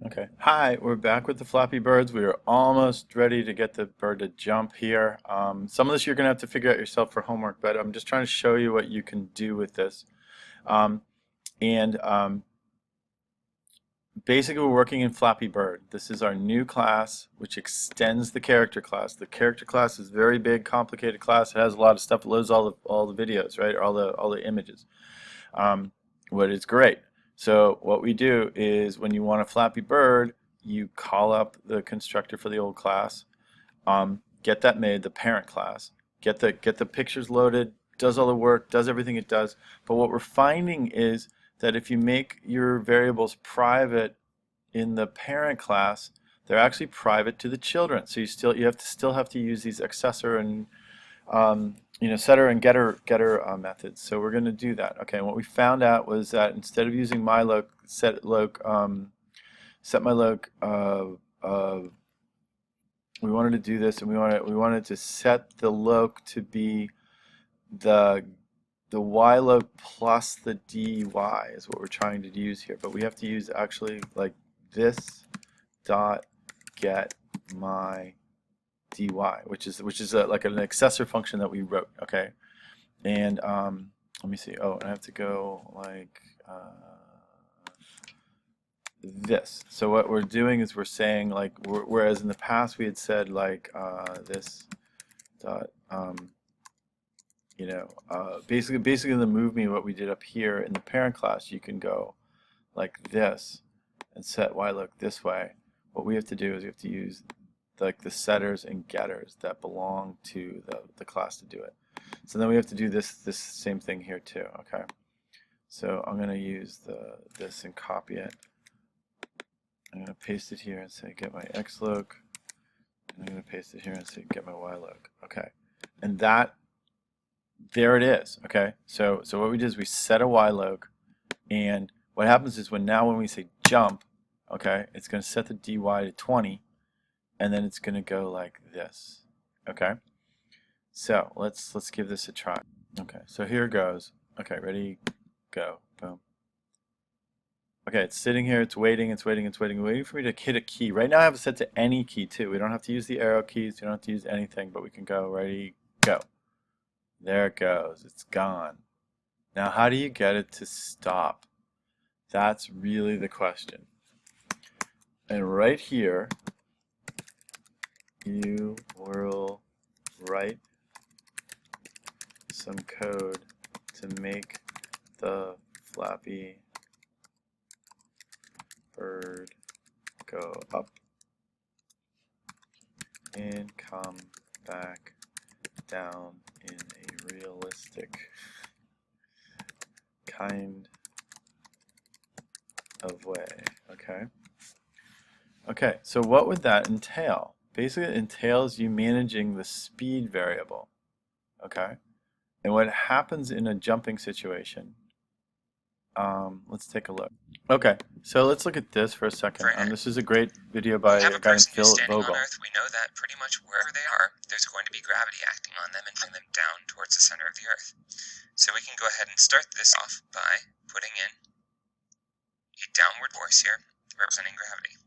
Okay. Hi, we're back with the Flappy Birds. We are almost ready to get the bird to jump here. Some of this you're going to have to figure out yourself for homework, but I'm just trying to show you what you can do with this. Um, and basically, we're working in Flappy Bird. This is our new class, which extends the character class. The character class is a very big, complicated class. It has a lot of stuff. It loads all the videos, right? All the images. Um, what is great. So what we do is when you want a Flappy Bird, you call up the constructor for the old class, get that made, the parent class, get the pictures loaded, does all the work, does everything it does. But what we're finding is that if you make your variables private in the parent class, they're actually private to the children. So you still have to use these accessor and setter and getter methods. So we're going to do that. Okay, and what we found out was that instead of using myloc, set myloc, we wanted to do this, and we wanted to set the loc to be the yloc plus the dy is what we're trying to use here. But we have to use actually like this dot get my dy, which is like an accessor function that we wrote. Okay, and let me see. Oh, and I have to go like this. So what we're doing is we're saying like whereas in the past we had said like this dot basically in the move me what we did up here in the parent class, you can go like this and set yloc this way. What we have to do is we have to use like the setters and getters that belong to the class to do it. So then we have to do this same thing here too. Okay. So I'm going to use this and copy it. I'm going to paste it here and say get my xloc. And I'm going to paste it here and say get my yloc. Okay. And there it is. Okay. So what we did is we set a yloc, and what happens is when we say jump, okay, it's going to set the dy to 20. And then it's going to go like this. Okay, so let's give this a try. Okay, so here goes. Okay, ready, go, boom. Okay, it's sitting here, it's waiting for me to hit a key. Right now I have it set to any key too. We don't have to use the arrow keys, we don't have to use anything, but we can go, ready, go. There it goes, it's gone. Now how do you get it to stop? That's really the question. And right here, you will write some code to make the Flappy Bird go up and come back down in a realistic kind of way. Okay. Okay, so what would that entail? Basically, it entails you managing the speed variable. Okay, and what happens in a jumping situation? Let's take a look. Okay, so let's look at this for a second. This is a great video by a guy named Phil Vogel. On Earth, we know that pretty much wherever they are, there's going to be gravity acting on them and pulling them down towards the center of the Earth. So we can go ahead and start this off by putting in a downward force here, representing gravity.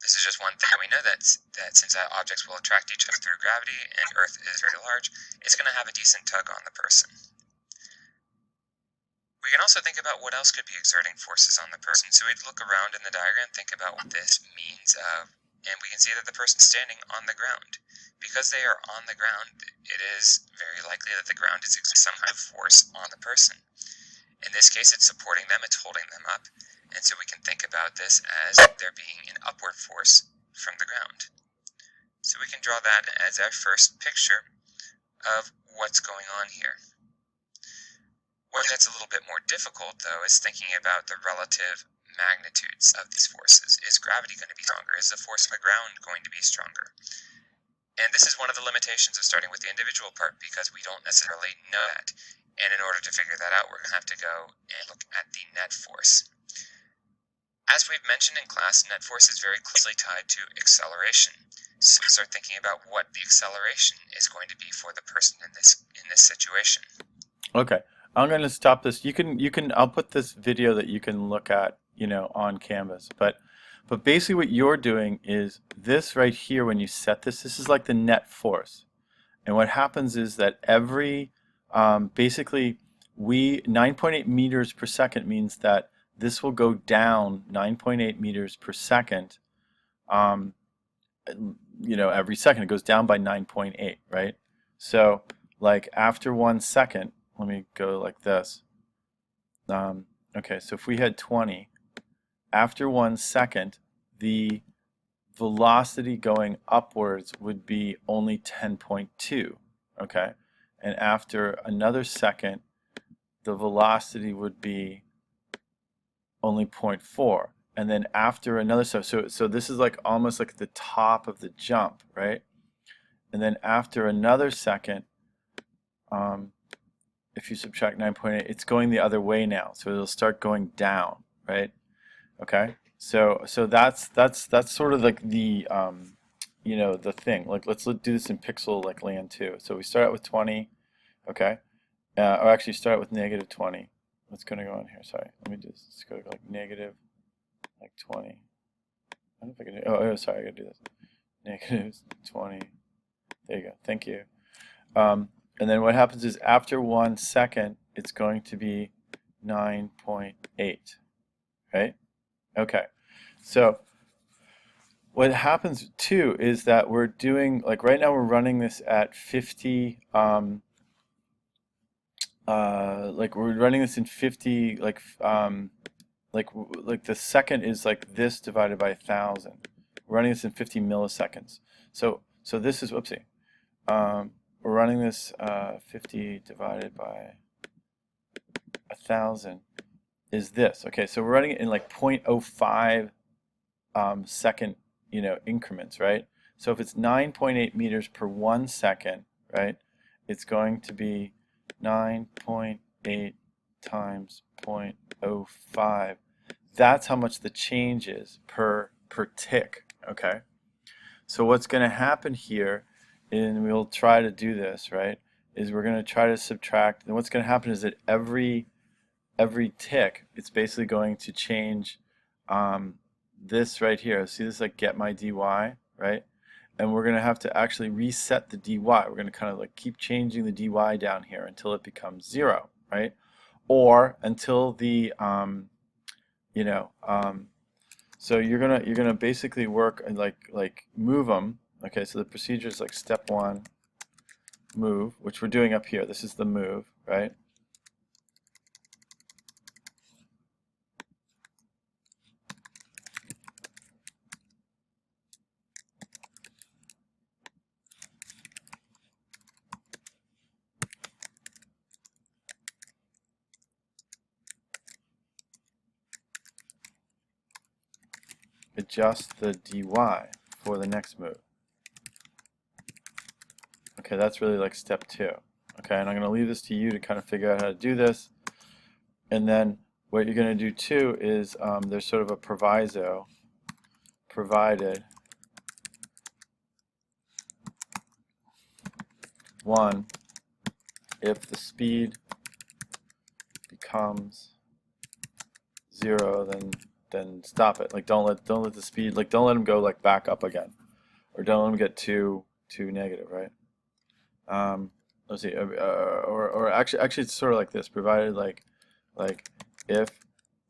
This is just one thing. We know that since objects will attract each other through gravity and Earth is very large, it's going to have a decent tug on the person. We can also think about what else could be exerting forces on the person. So we'd look around in the diagram, think about what this means, and we can see that the person's standing on the ground. Because they are on the ground, it is very likely that the ground is exerting some kind of force on the person. In this case, it's supporting them, it's holding them up. And so we can think about this as there being an upward force from the ground. So we can draw that as our first picture of what's going on here. What that's a little bit more difficult, though, is thinking about the relative magnitudes of these forces. Is gravity going to be stronger? Is the force of the ground going to be stronger? And this is one of the limitations of starting with the individual part, because we don't necessarily know that. And in order to figure that out, we're going to have to go and look at the net force. As we've mentioned in class, net force is very closely tied to acceleration. So we start thinking about what the acceleration is going to be for the person in this situation. Okay. I'm going to stop this. I'll put this video that you can look at, on Canvas. But basically what you're doing is this right here, when you set this is like the net force. And what happens is that basically 9.8 meters per second means that this will go down 9.8 meters per second, um, every second. It goes down by 9.8, right? So like after 1 second, let me go like this. Okay, so if we had 20, after 1 second, the velocity going upwards would be only 10.2, okay? And after another second, the velocity would be only 0.4. And then after another so this is like almost like the top of the jump, right? And then after another second, if you subtract 9.8, it's going the other way now. So it'll start going down, right? Okay. So that's sort of like the the thing. Like let's do this in pixel like land too. So we start out with 20, okay? Or actually start out with negative 20. What's going to go on here? Sorry. Let me just let's go to like negative like 20. I don't know if I can do, sorry, I got to do this. Negative 20. There you go. Thank you. And then what happens is after 1 second, it's going to be 9.8, right? Okay. So what happens too is that we're doing, like right now we're running this at 50, like we're running this in 50, like the second is like this divided by 1,000. We're running this in 50 milliseconds. So this is, whoopsie. We're running this 50 divided by 1,000 is this. Okay, so we're running it in like 0.05 second, increments, right? So if it's 9.8 meters per 1 second, right, it's going to be 9.8 times 0.05. That's how much the change is per tick, okay? So what's going to happen here, and we'll try to do this, right, is we're going to try to subtract, and what's going to happen is that every tick, it's basically going to change this right here. See this, like get my dy, right? And we're going to have to actually reset the dy. We're going to kind of like keep changing the dy down here until it becomes 0, right? Or until the so you're gonna basically work and like move them. Okay, so the procedure is like step 1, move, which we're doing up here. This is the move, right? Adjust the dy for the next move. Okay, that's really like step 2. Okay, and I'm going to leave this to you to kind of figure out how to do this. And then what you're going to do too is there's sort of a proviso, provided 1, if the speed becomes 0, then stop it. Like don't let the speed, like don't let them go like back up again, or don't let them get too negative, right? Let's see, or actually it's sort of like this, provided like if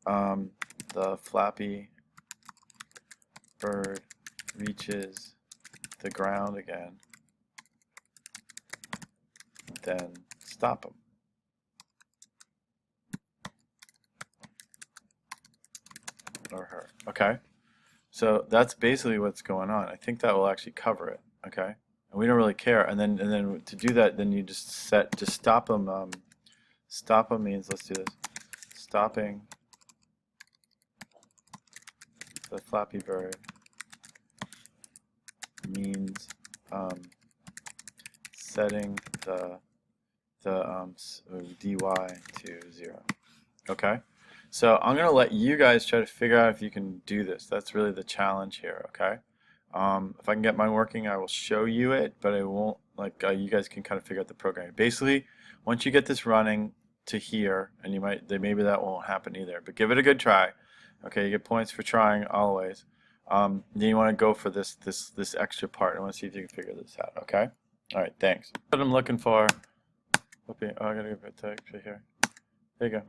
the Flappy bird reaches the ground again, then stop him. Or her. Okay, so that's basically what's going on. I think that will actually cover it. Okay, and we don't really care. And then to do that, then you just stop them. Stop them means, let's do this. Stopping the Flappy Bird means setting the dy to 0. Okay. So I'm going to let you guys try to figure out if you can do this. That's really the challenge here, okay? If I can get mine working, I will show you it, but I won't, like, you guys can kind of figure out the programming. Basically, once you get this running, to here, and maybe that won't happen either. But give it a good try. Okay, you get points for trying always. Then you want to go for this extra part. I want to see if you can figure this out. Okay. All right. Thanks. What I'm looking for. Okay. Oh, I gotta give it a picture here. There you go.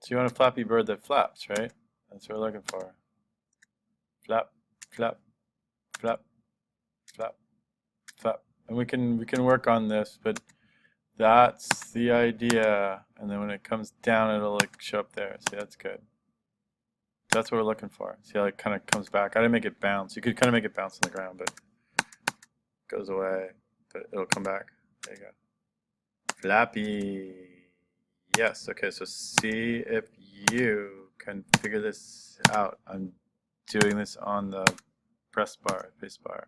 So you want a Flappy Bird that flaps, right? That's what we're looking for. Flap, flap, flap, flap, flap. And we can work on this, but that's the idea. And then when it comes down, it'll like show up there. See, that's good. That's what we're looking for. See how it kind of comes back. I didn't make it bounce. You could kind of make it bounce on the ground, but it goes away. But it'll come back. There you go. Flappy. Yes. Okay. So see if you can figure this out. I'm doing this on the press bar, space bar.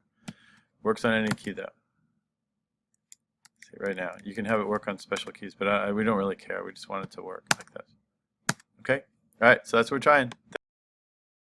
Works on any key though. See right now. You can have it work on special keys, but we don't really care. We just want it to work like this. Okay. All right. So that's what we're trying.